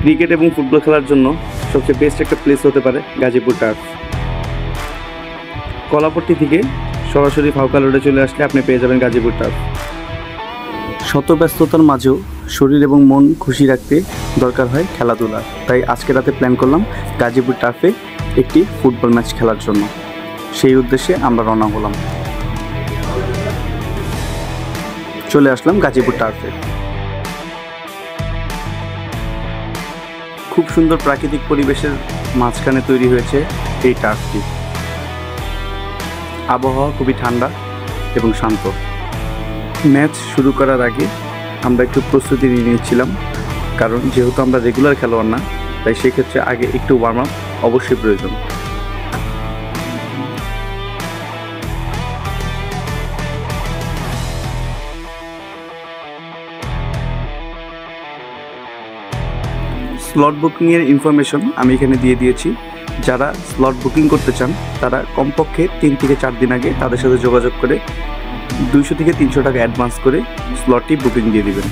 Cricket এবং football খেলার জন্য সবচেয়ে বেস্ট একটা প্লেস হতে পারে গাজীপুর টার্ফ। কলাপট্টি থেকে সরাসরি ফাউকা রোডে চলে আসলে আপনি পেয়ে যাবেন গাজীপুর টার্ফ। শত ব্যস্ততার মাঝেও শরীর এবং মন খুশি রাখতে দরকার হয় খেলাধুলা। তাই আজকে রাতে প্ল্যান করলাম গাজীপুর টার্ফে একটি ফুটবল ম্যাচ খেলার জন্য। সেই উদ্দেশ্যে আমরা রওনা হলাম, চলে আসলাম গাজীপুর টার্ফে। খুব সুন্দর প্রাকৃতিক পরিবেশের মাঝখানে তৈরি হয়েছে এই টার্ফটি। আবহাওয়া খুবই ঠান্ডা এবং শান্ত। ম্যাচ শুরু করার আগে আমরা একটু প্রস্তুতি নিয়ে নিয়েছিলাম, কারণ যেহেতু আমরা রেগুলার খেলোয়াড় না, তাই সেক্ষেত্রে আগে একটু ওয়ার্ম আপ অবশ্যই প্রয়োজন। স্লট বুকিংয়ের ইনফরমেশন আমি এখানে দিয়ে দিয়েছি। যারা স্লট বুকিং করতে চান তারা কমপক্ষে 3 থেকে 4 দিন আগে তাদের সাথে যোগাযোগ করে 200 থেকে 300 টাকা অ্যাডভান্স করে স্লটটি বুকিং দিয়ে দিবেন।